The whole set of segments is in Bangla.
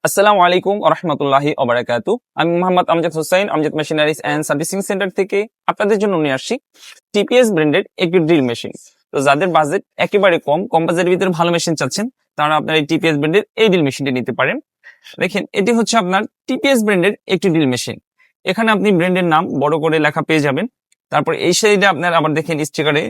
আসসালামু আলাইকুম ওয়া রাহমাতুল্লাহি ওয়া বারাকাতুহু। আমি Mohammad Amjad Hossain, Amjad machineries and servicing centre থেকে আপনাদের জন্য নিয়ে আসছি টিপিএস ব্র্যান্ডের একটি ড্রিল মেশিন। তো যাদের বাজেট একেবারে কম বাজেটের ভিতরে ভালো মেশিন চাচ্ছেন, তারা আপনারা এই টিপিএস ব্র্যান্ডের এই ড্রিল মেশিনটি নিতে পারেন। দেখেন, এটি হচ্ছে আপনার টিপিএস ব্র্যান্ডের একটি ড্রিল মেশিন। এখানে আপনি ব্র্যান্ডের নাম বড় করে লেখা পেয়ে যাবেন। তারপর এই সাইডে আপনার আবার দেখেন স্টিকারে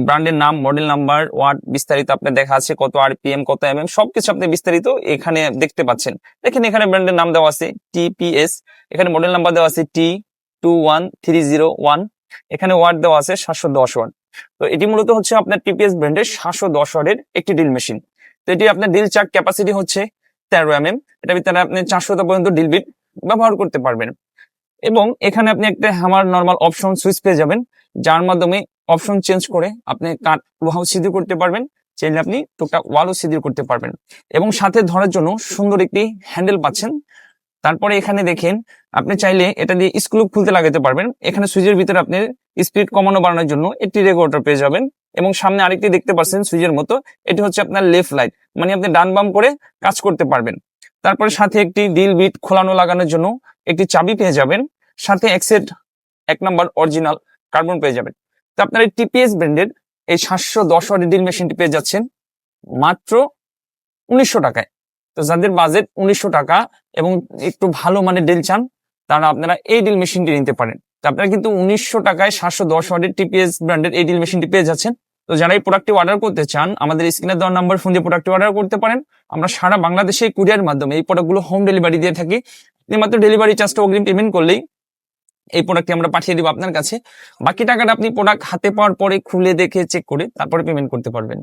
ব্র্যান্ডের নাম, মডেল নাম্বার, ওয়াট বিস্তারিত আপনার দেখা আছে, কত আরপিএম, কত এমএম, সবকিছু আপনি বিস্তারিত এখানে দেখতে পাচ্ছেন। দেখেন, এখানে ব্র্যান্ডের নাম দেওয়া আছে টিপিএস, এখানে মডেল নাম্বার দেওয়া আছে T21301, এখানে ওয়াট দেওয়া আছে 710 ওয়াট। তো এটি মূলত হচ্ছে আপনার টিপিএস ব্র্যান্ডের 710 ওয়াটের একটি ড্রিল মেশিন। তো এটি আপনার ড্রিল চাক ক্যাপাসিটি হচ্ছে 13 এটার ভিতরে আপনি 400 পর্যন্ত ড্রিল বিট ব্যবহার করতে পারবেন। এবং এখানে আপনি একটা হ্যামার নরমাল অপশন সুইচ পেয়ে যাবেন, যার মাধ্যমে অপশন চেঞ্জ করে আপনি কাট লোহাও সিদ্ধ করতে পারবেন, চাইলে আপনি টুকটা ওয়ালও সিদ্ধ করতে পারবেন। এবং সাথে ধরার জন্য সুন্দর একটি হ্যান্ডেল পাচ্ছেন। তারপরে এখানে দেখেন, আপনি চাইলে এটা দিয়ে স্ক্রু খুলতে লাগাতে পারবেন। এখানে সুইচের ভিতরে আপনি স্পিড কমানো বাড়ানোর জন্য একটি রেগুলেটর পেয়ে যাবেন। এবং সামনে আরেকটি দেখতে পাচ্ছেন সুইচের মতো, এটি হচ্ছে আপনার লেফট লাইট, মানে আপনি ডান বাম করে কাজ করতে পারবেন। তারপরে সাথে একটি ড্রিল বিট খোলানো লাগানোর জন্য একটি চাবি পেয়ে যাবেন, সাথে এক সেট 1 নম্বর অরিজিনাল কার্বন পেয়ে যাবেন। তো আপনার এই টিপিএস ব্র্যান্ডের এই 710 ওয়াটের ড্রিল মেশিনটি পেয়ে যাচ্ছেন মাত্র 1900 টাকায়। তো যাদের বাজেট 1900 টাকা এবং একটু ভালো মানের ড্রিল চান, তারা আপনারা এই ড্রিল মেশিনটি নিতে পারেন। তো আপনারা কিন্তু 1900 টাকায় 710 ওয়াটের টিপিএস ব্র্যান্ডের এই ড্রিল মেশিনটি পেয়ে যাচ্ছেন। তো যারা এই প্রোডাক্টটি অর্ডার করতে চান, আমাদের স্ক্রিনে দেওয়া নাম্বার ফোন দিয়ে প্রোডাক্টটি অর্ডার করতে পারেন। আমরা সারা বাংলাদেশে কুরিয়ার মাধ্যমে এই প্রোডাক্টগুলো হোম ডেলিভারি দিয়ে থাকি। মাত্র ডেলিভারি চার্জটা অগ্রিম পেমেন্ট করলেই এই প্রোডাক্টটি আমরা পাঠিয়ে দিব আপনার কাছে। বাকি টাকাটা আপনি প্রোডাক্ট হাতে পাওয়ার পরে খুলে দেখে চেক করে তারপরে পেমেন্ট করতে পারবেন।